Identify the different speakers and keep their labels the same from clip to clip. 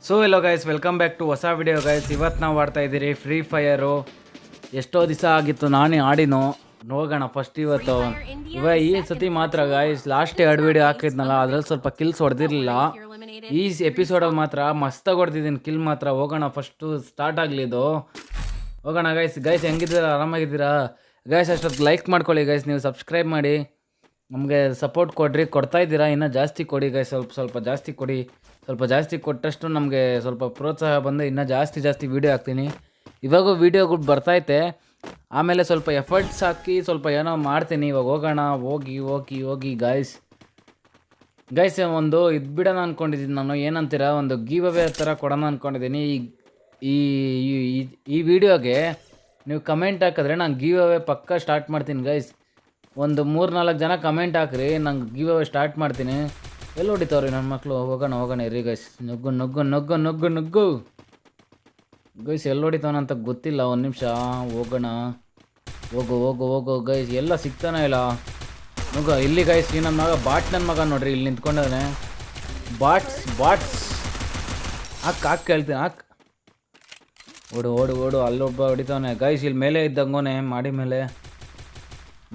Speaker 1: So hello guys welcome back to ಹೊಸ video guys. ಇವತ್ತು ನಾವು ಆಡ್ತಾ ಇದ್ದೀರಿ ಫ್ರೀ ಫೈರು. ಎಷ್ಟೋ ದಿವಸ ಆಗಿತ್ತು ನಾನೇ ಆಡಿನೋ. ನೋಡೋಣ ಫಸ್ಟ್ ಇವತ್ತು ಈ ಸತಿ ಮಾತ್ರ ಗೈಸ್. ಲಾಸ್ಟ್ 2 ವಿಡಿಯೋ ಹಾಕಿದ್ನಲ್ಲ ಅದ್ರಲ್ಲಿ ಸ್ವಲ್ಪ ಕಿಲ್ಸ್ ಹೊಡೆದಿರಲಿಲ್ಲ. ಈ ಎಪಿಸೋಡಲ್ಲಿ ಮಾತ್ರ ಮಸ್ತಾಗಿ ಹೊಡೆದಿದ್ದೀನಿ ಕಿಲ್ ಮಾತ್ರ. ಹೋಗೋಣ ಫಸ್ಟು ಸ್ಟಾರ್ಟ್ ಆಗಲಿ ಇದು. ಹೋಗೋಣ ಗೈಸ್. ಹೆಂಗಿದ್ದೀರಾ? ಆರಾಮಾಗಿದ್ದೀರಾ ಗೈಸ್? ಅಷ್ಟೊತ್ತು ಲೈಕ್ ಮಾಡ್ಕೊಳ್ಳಿ ಗೈಸ್. ನೀವು ಸಬ್ಸ್ಕ್ರೈಬ್ ಮಾಡಿ ನಮಗೆ ಸಪೋರ್ಟ್ ಕೊಡ್ತಾ ಇದ್ದೀರಾ. ಇನ್ನೂ ಜಾಸ್ತಿ ಕೊಡಿ ಗೈಸ್. ಸ್ವಲ್ಪ ಜಾಸ್ತಿ ಕೊಡಿ. ಸ್ವಲ್ಪ ಜಾಸ್ತಿ ಕೊಟ್ಟಷ್ಟು ನಮಗೆ ಸ್ವಲ್ಪ ಪ್ರೋತ್ಸಾಹ ಬಂದು ಇನ್ನೂ ಜಾಸ್ತಿ ವೀಡಿಯೋ ಹಾಕ್ತೀನಿ. ಇವಾಗೂ ವೀಡಿಯೋಗಳು ಬರ್ತೈತೆ. ಆಮೇಲೆ ಸ್ವಲ್ಪ ಎಫರ್ಟ್ಸ್ ಹಾಕಿ ಸ್ವಲ್ಪ ಏನೋ ಮಾಡ್ತೀನಿ. ಇವಾಗ ಹೋಗೋಣ. ಹೋಗಿ ಗೈಸ್ ಒಂದು ಇದು ಬಿಡೋಣ ಅಂದ್ಕೊಂಡಿದ್ದೀನಿ ನಾನು. ಏನಂತೀರ, ಒಂದು ಗಿವ್ ಅವೇ ಥರ ಕೊಡೋಣ ಅಂದ್ಕೊಂಡಿದ್ದೀನಿ. ಈ ಈ ವಿಡಿಯೋಗೆ ನೀವು ಕಮೆಂಟ್ ಹಾಕಿದ್ರೆ ನಾನು ಗಿವ್ ಅವೇ ಪಕ್ಕ ಸ್ಟಾರ್ಟ್ ಮಾಡ್ತೀನಿ ಗೈಸ್. ಒಂದು 3-4 ಜನ ಕಮೆಂಟ್ ಹಾಕ್ರಿ, ನಂಗೆ ಗಿವ್ ಅವೇ ಸ್ಟಾರ್ಟ್ ಮಾಡ್ತೀನಿ. ಎಲ್ಲಿ ಹೊಡಿತಾವ್ರಿ ನನ್ನ ಮಕ್ಕಳು? ಹೋಗೋಣ ಇರಿ ಗೈಸ್. ನುಗ್ಗು ಗೈಸ್. ಎಲ್ಲಿ ಹೊಡಿತಾವನಂತ ಗೊತ್ತಿಲ್ಲ. ಒಂದು ನಿಮಿಷ ಹೋಗೋಣ. ಹೋಗು ಗೈಸ್. ಎಲ್ಲ ಸಿಗ್ತಾನೆ ಇಲ್ಲ. ಇಲ್ಲಿ ಗೈಸ್. ಈ ನನ್ನ ಮಗ ನೋಡ್ರಿ ಇಲ್ಲಿ ನಿಂತ್ಕೊಂಡವನೆ. ಬಾಟ್ಸ್ ಹಾಕ್ ಕೇಳ್ತೀನಿ. ಓಡು ಅಲ್ಲೊಬ್ಬ ಹೊಡಿತಾವನೆ ಗೈಸ್. ಇಲ್ಲಿ ಮೇಲೆ ಇದ್ದಂಗೋನೆ.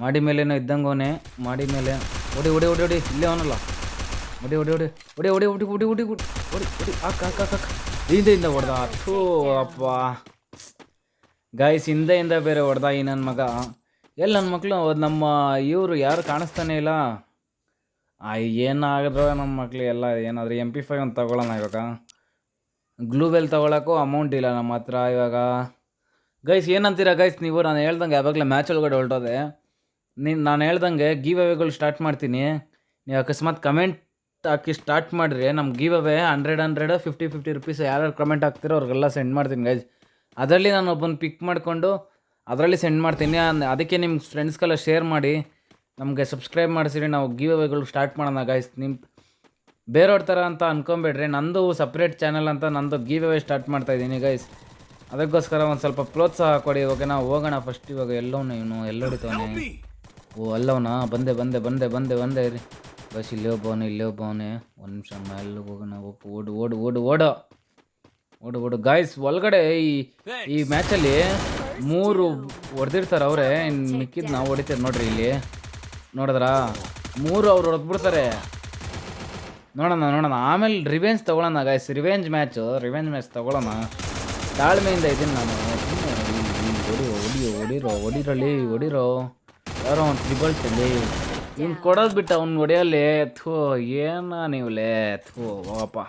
Speaker 1: ಮಾಡಿ ಮೇಲೇನೋ ಇದ್ದಂಗೋನೆ. ಮಾಡಿ ಮೇಲೆ ಹೊಡಿ. ಇಲ್ಲೇ ಅವನಲ್ಲ. ಹೊಡಿ. ಹಾಕ ಹಿಂದೆಯಿಂದ ಹೊಡೆದ. ಥೂ ಅಪ್ಪ ಗೈಸ್. ಹಿಂದೆಯಿಂದ ಬೇರೆ ಹೊಡೆದ ಈ ನನ್ನ ಮಗ. ಎಲ್ಲಿ ನನ್ನ ಮಕ್ಕಳು? ನಮ್ಮ ಇವರು ಯಾರು ಕಾಣಿಸ್ತಾನೆ ಇಲ್ಲ. ಏನಾಗಿದ್ರು ನಮ್ಮ ಮಕ್ಳು ಎಲ್ಲ. ಏನಾದರೂ MP5 ಒಂದು ತಗೊಳ್ಳೋಣ ಇವಾಗ. ಗ್ಲೂವೆಲ್ ತೊಗೊಳಕ್ಕೂ ಅಮೌಂಟ್ ಇಲ್ಲ ನಮ್ಮ ಹತ್ರ ಇವಾಗ. ಗೈಸ್ ಏನಂತೀರಾ ಗೈಸ್ ನೀವು? ನಾನು ಹೇಳ್ದಂಗೆ ಯಾವಾಗಲೇ ಮ್ಯಾಚ್ ಒಳಗಡೆ ಹೊರಟೋದೆ. ನಾನು ಹೇಳ್ದಂಗೆ ಗಿವ್ ಅವೇಗಳು ಸ್ಟಾರ್ಟ್ ಮಾಡ್ತೀನಿ. ನೀವು ಅಕಸ್ಮಾತ್ ಕಮೆಂಟ್ ಹಾಕಿ ಸ್ಟಾರ್ಟ್ ಮಾಡಿರಿ. ನಮ್ಮ ಗಿವ್ ಅವೇ 100 50 ರುಪೀಸ್ ಯಾರ್ಯಾರು ಕಮೆಂಟ್ ಹಾಕ್ತಿರೋ ಅವ್ರಿಗೆಲ್ಲ ಸೆಂಡ್ ಮಾಡ್ತೀನಿ ಗೈಸ್. ಅದರಲ್ಲಿ ನಾನು ಒಬ್ಬನ ಪಿಕ್ ಮಾಡಿಕೊಂಡು ಅದರಲ್ಲಿ ಸೆಂಡ್ ಮಾಡ್ತೀನಿ. ಅದಕ್ಕೆ ನಿಮ್ಮ ಫ್ರೆಂಡ್ಸ್ಗೆಲ್ಲ ಶೇರ್ ಮಾಡಿ ನಮಗೆ ಸಬ್ಸ್ಕ್ರೈಬ್ ಮಾಡಿಸಿರಿ. ನಾವು ಗಿವ್ ಅವೇಗಳು ಸ್ಟಾರ್ಟ್ ಮಾಡೋಣ ಗೈಸ್. ನಿಮ್ಮ ಬೇರೆಯವ್ರ ಥರ ಅಂತ ಅಂದ್ಕೊಂಬೇಡ್ರಿ. ನಂದು ಸಪ್ರೇಟ್ ಚಾನಲ್ ಅಂತ ನಂದು ಗಿವ್ ಅವೇ ಸ್ಟಾರ್ಟ್ ಮಾಡ್ತಾಯಿದ್ದೀನಿ ಗೈಸ್. ಅದಕ್ಕೋಸ್ಕರ ಒಂದು ಸ್ವಲ್ಪ ಪ್ರೋತ್ಸಾಹ ಕೊಡಿ. ಓಕೆನಾ? ಹೋಗೋಣ ಫಸ್ಟ್. ಇವಾಗ ಎಲ್ಲವನು ಇವನು ಎಲ್ಲ ಹೊಡಿತಾವನೆ. ಓ ಅಲ್ಲವನ. ಬಂದೆ ರೀ ಬಸ್. ಇಲ್ಲೇ ಒಬ್ಬವನೇ. ಒಂದು ನಿಮಿಷ ಮೇಲೆ ಹೋಗೋಣ. ಓಡು ಗಾಯ್ಸ್. ಒಳಗಡೆ ಈ ಮ್ಯಾಚಲ್ಲಿ 3 ಹೊಡೆದಿರ್ತಾರೆ ಅವರೇ. ಮಿಕ್ಕಿದ್ದು ನಾವು ಹೊಡಿತೀವಿ ನೋಡ್ರಿ. ಇಲ್ಲಿ ನೋಡಿದ್ರಾ? 3 ಅವ್ರು ಹೊಡೆದ್ಬಿಡ್ತಾರೆ. ನೋಡೋಣ ಆಮೇಲೆ ರಿವೆಂಜ್ ತೊಗೊಳ್ಳೋಣ ಗಾಯ್ಸ್. ರಿವೆಂಜ್ ಮ್ಯಾಚ್ ತೊಗೊಳ್ಳೋಣ. ತಾಳ್ಮೆಯಿಂದ ಇದ್ದೀನಿ ನಾನು. ಹೊಡಿರೋ ಯಾರೋ ಒಂದು ಟ್ರಿಬಲ್ ತಲ್ಲಿ ಇವ್ನು ಕೊಡೋದು ಬಿಟ್ಟು ಅವ್ನು ಹೊಡೆಯಲ್ಲೇ. ಥೂ ನೀವಲೇ. ಥೂ ಹೋಗಪ್ಪ.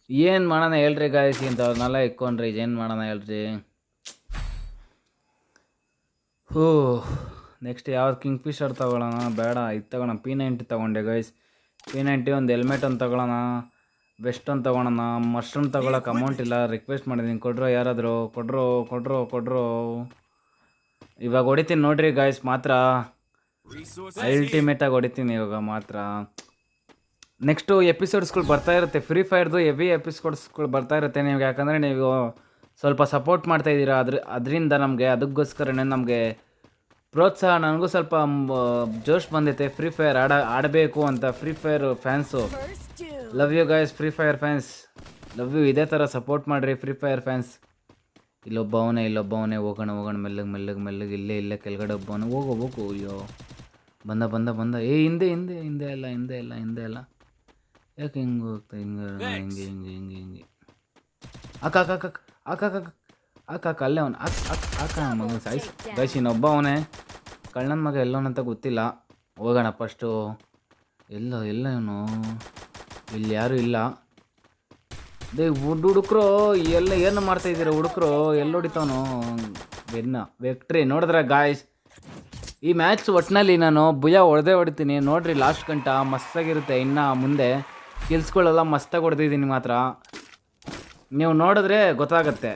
Speaker 1: ಏನು ಮಾಡೋಣ ಹೇಳ್ರಿ ಗಾಯ್ಸ್? ಇಂಥವ್ರನ್ನೆಲ್ಲ ಇಕ್ಕೊಂಡ್ರಿ ಏನು ಮಾಡೋಣ ಹೇಳ್ರಿ? ನೆಕ್ಸ್ಟ್ ಯಾವ್ದು ಕಿಂಗ್ ಫಿಶರ್ ತೊಗೊಳ್ಳೋಣ? ಬೇಡ, ಇದು ತೊಗೊಳ್ಳೋಣ. P90 ತೊಗೊಂಡೆ ಗೈಸ್. P90 ಒಂದು ಹೆಲ್ಮೆಟ್ ಒಂದು ತೊಗೊಳ್ಳೋಣ. ವೆಸ್ಟ್ ಒಂದು ತೊಗೊಳ್ಳೋಣ. ಮಶ್ರೂಮ್ ತೊಗೊಳಕ್ಕೆ ಅಮೌಂಟ್ ಇಲ್ಲ. ರಿಕ್ವೆಸ್ಟ್ ಮಾಡಿದ್ದೀನಿ. ಕೊಡ್ರೋ ಯಾರಾದರೂ? ಕೊಡ್ರೋ. ಇವಾಗ ಹೊಡಿತೀನಿ ನೋಡ್ರಿ ಗಾಯ್ಸ್. ಮಾತ್ರ ಅಲ್ಟಿಮೇಟಾಗಿ ಹೊಡಿತೀನಿ ಇವಾಗ ಮಾತ್ರ. ನೆಕ್ಸ್ಟು ಎಪಿಸೋಡ್ಸ್ಗಳು ಬರ್ತಾ ಇರುತ್ತೆ. ಫ್ರೀ ಫೈರ್ದು ಹೆವಿ ಎಪಿಸೋಡ್ಸ್ಗಳು ಬರ್ತಾ ಇರುತ್ತೆ ನಿಮ್ಗೆ. ಯಾಕಂದರೆ ನೀವು ಸ್ವಲ್ಪ ಸಪೋರ್ಟ್ ಮಾಡ್ತಾಯಿದ್ದೀರಾ. ಅದರಿಂದ ನಮಗೆ ಅದಕ್ಕೋಸ್ಕರನೇ ನಮಗೆ ಪ್ರೋತ್ಸಾಹ. ನನಗೂ ಸ್ವಲ್ಪ ಜೋಶ್ ಬಂದೈತೆ ಫ್ರೀ ಫೈರ್ ಆಡಬೇಕು ಅಂತ. Free fire fans love you guys. Free fire fans love you. ಇದೇ ಥರ ಸಪೋರ್ಟ್ ಮಾಡಿರಿ ಫ್ರೀ ಫೈರ್ ಫ್ಯಾನ್ಸ್. ಇಲ್ಲೊಬ್ಬವನೇ. ಹೋಗೋಣ ಮೆಲ್ಲಗೆ. ಇಲ್ಲೇ ಕೆಳಗಡೆ ಒಬ್ಬವನೇ. ಹೋಗು. ಅಯ್ಯೋ ಬಂದ. ಹಿಂದೆ ಎಲ್ಲ ಯಾಕೆ ಹಿಂಗೆ ಹೋಗ್ತಾ? ಹಿಂಗೆ ಹಾಕ ಅಲ್ಲೇ ಅವನು. ಹಾಕ ಮಗ ಸಾಯಿಸಿ ಗೈಸ್. ಇನ್ನೊಬ್ಬ ಅವನೇ ಕಳ್ಳನ ಮಗ. ಎಲ್ಲವನಂತ ಗೊತ್ತಿಲ್ಲ. ಹೋಗೋಣ ಫಸ್ಟು. ಎಲ್ಲ ಇವನು. ಇಲ್ಲಿ ಯಾರೂ ಇಲ್ಲ. ಹುಡುಕ್ರು ಎಲ್ಲ ಏನು ಮಾಡ್ತಾಯಿದ್ದೀರ ಹುಡುಕ್ರು? ಎಲ್ಲಿ ಹೊಡಿತಾವನು? ವೆಕ್ಟ್ರಿ ನೋಡಿದ್ರೆ ಗಾಯ್ಸ್. ಈ ಮ್ಯಾಚ್ ಒಟ್ಟಿನಲ್ಲಿ ನಾನು ಹೊಡಿತೀನಿ ನೋಡ್ರಿ. ಲಾಸ್ಟ್ ಗಂಟ ಮಸ್ತಾಗಿರುತ್ತೆ. ಇನ್ನು ಮುಂದೆ ಕಿಲ್ಸ್ಗಳೆಲ್ಲ ಮಸ್ತಾಗಿ ಹೊಡೆದಿದ್ದೀನಿ ಮಾತ್ರ. ನೀವು ನೋಡಿದ್ರೆ ಗೊತ್ತಾಗುತ್ತೆ.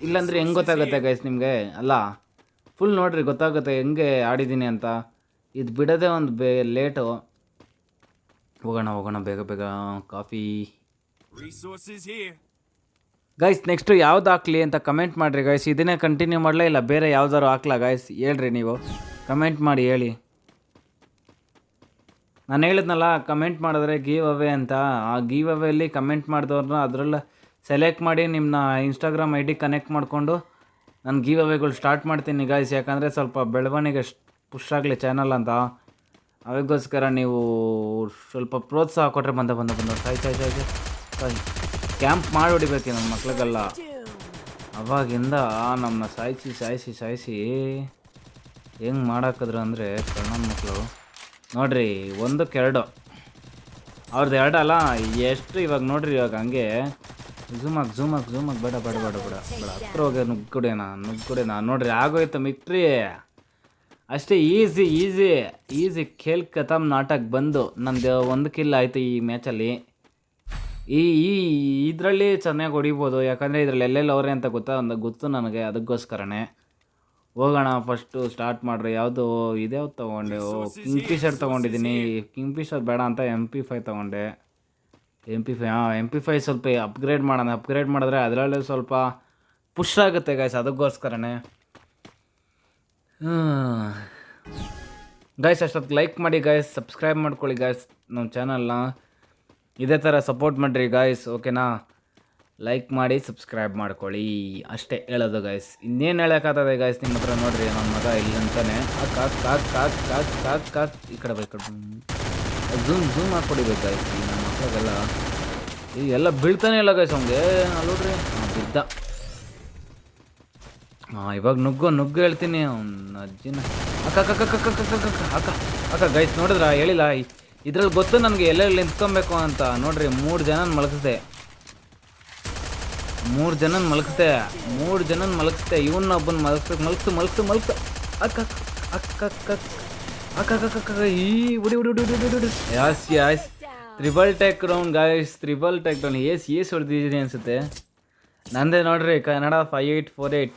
Speaker 1: ಇಲ್ಲಾಂದರೆ ಹೆಂಗೆ ಗೊತ್ತಾಗುತ್ತೆ ಗೈಸ್ ನಿಮಗೆ? ಅಲ್ಲ ಫುಲ್ ನೋಡ್ರಿ ಗೊತ್ತಾಗುತ್ತೆ ಹೆಂಗೆ ಆಡಿದ್ದೀನಿ ಅಂತ. ಇದು ಬಿಡೋದೇ ಒಂದು ಲೇಟು. ಹೋಗೋಣ ಬೇಗ. Coffee guys. ನೆಕ್ಸ್ಟು ಯಾವ್ದು ಹಾಕ್ಲಿ ಅಂತ ಕಮೆಂಟ್ ಮಾಡಿರಿ ಗೈಸ್. ಇದನ್ನೇ ಕಂಟಿನ್ಯೂ ಮಾಡಲಾ ಇಲ್ಲ ಬೇರೆ ಯಾವ್ದಾದ್ರು ಹಾಕ್ಲಾ ಗೈಸ್? ಹೇಳ್ರಿ ನೀವು ಕಮೆಂಟ್ ಮಾಡಿ ಹೇಳಿ. ನಾನು ಹೇಳಿದ್ನಲ್ಲ ಕಮೆಂಟ್ ಮಾಡಿದ್ರೆ ಗಿವ್ ಅವೇ ಅಂತ. ಆ ಗಿವ್ ಅವೇಲಿ ಕಮೆಂಟ್ ಮಾಡಿದವ್ರನ್ನ ಅದರಲ್ಲ ಸೆಲೆಕ್ಟ್ ಮಾಡಿ ನಿಮ್ಮನ್ನ ಇನ್ಸ್ಟಾಗ್ರಾಮ್ ಐ ಡಿ ಕನೆಕ್ಟ್ ಮಾಡಿಕೊಂಡು ನಾನು ಗಿವ್ ಅವೇಗಳು ಸ್ಟಾರ್ಟ್ ಮಾಡ್ತೀನಿ ಗಾಯ್ಸ್. ಯಾಕಂದರೆ ಸ್ವಲ್ಪ ಬೆಳವಣಿಗೆ ಪುಷ್ ಆಗಲಿ ಚಾನಲ್ ಅಂತ. ಅದಕ್ಕೋಸ್ಕರ ನೀವು ಸ್ವಲ್ಪ ಪ್ರೋತ್ಸಾಹ ಕೊಟ್ಟರೆ ಬಂದ ಸಾಯ್ ಕ್ಯಾಂಪ್ ಮಾಡಿ ಹೊಡಿಬೇಕು ನನ್ನ ಮಕ್ಳಿಗೆಲ್ಲ. ಅವಾಗಿಂದ ನಮ್ಮನ್ನ ಸಾಯಿಸಿ ಹೆಂಗೆ ಮಾಡಾಕಿದ್ರು ಅಂದರೆ ಕಣ್ಣನ ಮಕ್ಕಳು ನೋಡ್ರಿ, 1-2 ಅವ್ರದ್ದು 2 ಅಲ್ಲ ಎಷ್ಟು. ಇವಾಗ ನೋಡ್ರಿ, ಇವಾಗ ಹಂಗೆ ಝೂಮಾಗಿ ಬೇಡ ಹತ್ರ ಹೋಗಿ ನುಗ್ಗುಡೇನ ನೋಡ್ರಿ, ಆಗೋಯ್ತು ಮಿಕ್ಟ್ರಿ ಅಷ್ಟೇ. ಈಸಿ ಖೇಲ್ ಖತಮ್ ನಾಟಕ ಬಂದು ನಂದು 1 ಕಿಲ್ ಆಯಿತು ಈ ಮ್ಯಾಚಲ್ಲಿ. ಈ ಇದರಲ್ಲಿ ಚೆನ್ನಾಗಿ ಹೊಡಿಬೋದು, ಯಾಕಂದರೆ ಇದರಲ್ಲಿ ಎಲ್ಲೆಲ್ಲಿ ಅವರೇ ಅಂತ ಗೊತ್ತು ನನಗೆ. ಅದಕ್ಕೋಸ್ಕರನೇ ಹೋಗೋಣ. ಫಸ್ಟು ಸ್ಟಾರ್ಟ್ ಮಾಡಿರಿ. ಇದ್ಯಾವ್ದು ತೊಗೊಂಡೆ? ಕಿಂಗ್ಫಿಶರ್ ತೊಗೊಂಡಿದ್ದೀನಿ. ಕಿಂಗ್ಫಿಶರ್ ಬೇಡ ಅಂತ MP5 ತೊಗೊಂಡೆ. MP5 ಸ್ವಲ್ಪ ಅಪ್ಗ್ರೇಡ್ ಮಾಡೋಣ. ಅಪ್ಗ್ರೇಡ್ ಮಾಡಿದ್ರೆ ಅದರಲ್ಲೇ ಸ್ವಲ್ಪ ಪುಷ್ ಆಗುತ್ತೆ ಗೈಸ್. ಅದಕ್ಕೋಸ್ಕರನೇ ಗೈಸ್ ಅಷ್ಟೊತ್ತಿಗೆ ಲೈಕ್ ಮಾಡಿ ಗೈಸ್, ಸಬ್ಸ್ಕ್ರೈಬ್ ಮಾಡ್ಕೊಳ್ಳಿ ಗೈಸ್ ನಮ್ಮ ಚಾನಲ್ನ. ಇದೇ ಥರ ಸಪೋರ್ಟ್ ಮಾಡಿರಿ ಗಾಯ್ಸ್, ಓಕೆನಾ? ಲೈಕ್ ಮಾಡಿ ಸಬ್ಸ್ಕ್ರೈಬ್ ಮಾಡ್ಕೊಳ್ಳಿ ಅಷ್ಟೇ ಹೇಳೋದು ಗೈಸ್. ಇನ್ನೇನು ಹೇಳೋಕ್ಕಾಗ್ತದೆ ಗೈಸ್ ನಿಮ್ಮ ಹತ್ರ? ನೋಡಿರಿ ನನ್ನ ಮಗ ಇಲ್ಲಿ ಅಂತಾನೆ ಕಾಕ್ ಈ ಕಡೆ ಬೈ ಕಡೆ ಝೂಮ್ ಹಾಕ್ಕೊಡಿಬೇಕು ಗೈಸ್. ಈ ನನ್ನ ಮಕ್ಕಳಿಗೆಲ್ಲ ಎಲ್ಲ ಬೀಳ್ತಾನೆ ಇಲ್ಲ ಗೈಸ್ ಅವ್ನಿಗೆ. ನೋಡ್ರಿ ಬಿದ್ದ. ಇವಾಗ ನುಗ್ಗು ಹೇಳ್ತೀನಿ ಅವ್ನ ಅಜ್ಜಿನ. ಅಕ್ಕ ಗೈಸ್ ನೋಡಿದ್ರಾ? ಹೇಳಿಲ್ಲ ಇದ್ರಲ್ಲಿ ಗೊತ್ತು ನನಗೆ ಎಲ್ಲೆಲ್ಲಿ ನಿಂತ್ಕೊಬೇಕು ಅಂತ. ನೋಡ್ರಿ 3 ಜನನ ಮಲಗಿಸ್ದೆ. 3 ಜನನ ಮಲಗಿಸ್ದೆ. ಇವನ್ನ ಒಬ್ಬನ ಮಲಗಿಸ್ತು. ಅಕ್ಕ ಈ ಉಡಿ ಯಾಸ್ triple take down guys. Ace ಹೊಡೆದಿದ್ದೀನಿ ಅನ್ಸುತ್ತೆ. ನಂದೇ ನೋಡ್ರಿ ಕನ್ನಡ 5848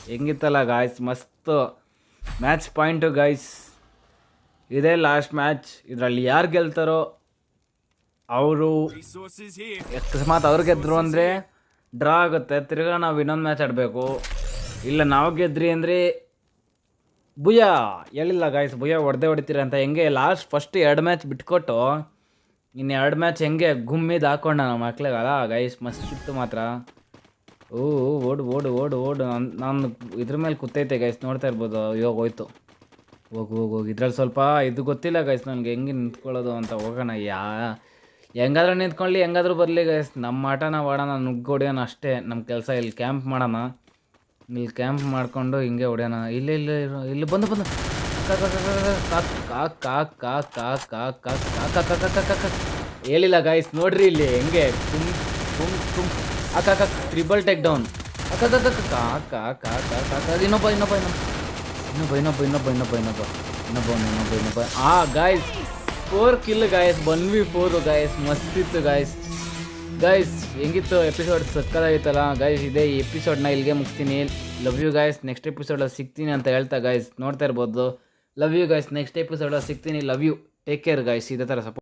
Speaker 1: ಹೆಂಗಿತ್ತಲ್ಲ ಗಾಯ್ಸ್, ಮಸ್ತು ಮ್ಯಾಚ್ ಪಾಯಿಂಟು ಗಾಯ್ಸ್. ಇದೇ ಲಾಸ್ಟ್ ಮ್ಯಾಚ್. ಇದರಲ್ಲಿ ಯಾರು ಗೆಲ್ತಾರೋ ಅವರು, ಅಕಸ್ಮಾತ್ ಅವ್ರು ಗೆದ್ರು ಅಂದರೆ ಡ್ರಾ ಆಗುತ್ತೆ. ತಿರ್ಗಾ ನಾವು ಇನ್ನೊಂದು ಮ್ಯಾಚ್ ಆಡಬೇಕು. ಇಲ್ಲ ನಾವು ಗೆದ್ರಿ ಅಂದರೆ ಭುಯ. ಹೇಳಿಲ್ಲ ಗಾಯ್ಸ್, ಭುಯ ಹೊಡಿತೀರ ಅಂತ. ಹೆಂಗೆ ಫಸ್ಟ್ 2 ಮ್ಯಾಚ್ ಬಿಟ್ಕೊಟ್ಟು ಇನ್ನು 2 ಮ್ಯಾಚ್ ಹೆಂಗೆ ಗುಮ್ಮಿದ್ದು ಹಾಕೊಂಡ ನಮ್ಮ ಮಕ್ಳಿಗಲ್ಲ ಗಾಯ್ಸ್. ಮಸ್ತಿತ್ತು ಮಾತ್ರ. ಓಡು ನಾನು ಇದ್ರ ಮೇಲೆ ಕೂತೈತೆ ಗೈಸ್, ನೋಡ್ತಾ ಇರ್ಬೋದು. ಇವಾಗ ಹೋಯ್ತು. ಹೋಗು. ಇದ್ರಲ್ಲಿ ಸ್ವಲ್ಪ ಇದು ಗೊತ್ತಿಲ್ಲ ಗೈಸ್ ನನಗೆ ಹೆಂಗೆ ನಿಂತ್ಕೊಳ್ಳೋದು ಅಂತ. ಹೋಗೋಣ. ಹೆಂಗಾದ್ರೂ ನಿಂತ್ಕೊಳ್ಳಿ, ಹೆಂಗಾದ್ರೂ ಬರಲಿ ಗೈಸ್. ನಮ್ಮ ಆಟ ನಾವು ಆಡೋಣ, ನುಗ್ಗೊಡಿಯೋಣ ಅಷ್ಟೇ ನಮ್ಮ ಕೆಲಸ. ಇಲ್ಲಿ ಕ್ಯಾಂಪ್ ಮಾಡೋಣ. ಇಲ್ಲಿ ಕ್ಯಾಂಪ್ ಮಾಡಿಕೊಂಡು ಹಿಂಗೆ ಹೊಡೆಯೋಣ. ಇಲ್ಲಿ ಬಂದು ಹೇಳಿಲ್ಲ ಗಾಯ್ಸ್. ನೋಡ್ರಿ ಇಲ್ಲಿ ಹೆಂಗೆ ತುಮ್ ತ್ರಿಬಲ್ ಟೇಕ್ ಡೌನ್. ಇನ್ನೊಬ್ಬ guys 4 kill guys. 1v4 guys. ಮಸ್ತಿತ್ತು ಗಾಯ್ಸ್. ಹೆಂಗಿತ್ತು ಎಪಿಸೋಡ್? ಸಕ್ಕದಾಗಿತ್ತಲ್ಲ ಗಾಯ್ಸ್. ಇದೇ ಈ ಎಪಿಸೋಡ್ನ ಇಲ್ಲಿಗೆ ಮುಗಿಸ್ತೀನಿ. Love you guys. ನೆಕ್ಸ್ಟ್ ಎಪಿಸೋಡಲ್ಲಿ ಸಿಗ್ತೀನಿ ಅಂತ ಹೇಳ್ತಾ ಗಾಯ್ಸ್ ನೋಡ್ತಾ ಇರ್ಬೋದು. Love you guys. ನೆಕ್ಸ್ಟ್ ಎಪಿಸೋಡಲ್ಲಿ ಸಿಗ್ತೀನಿ. Love you. Take care guys. ಇದೇ ಥರ ಸಪೋರ್ಟ್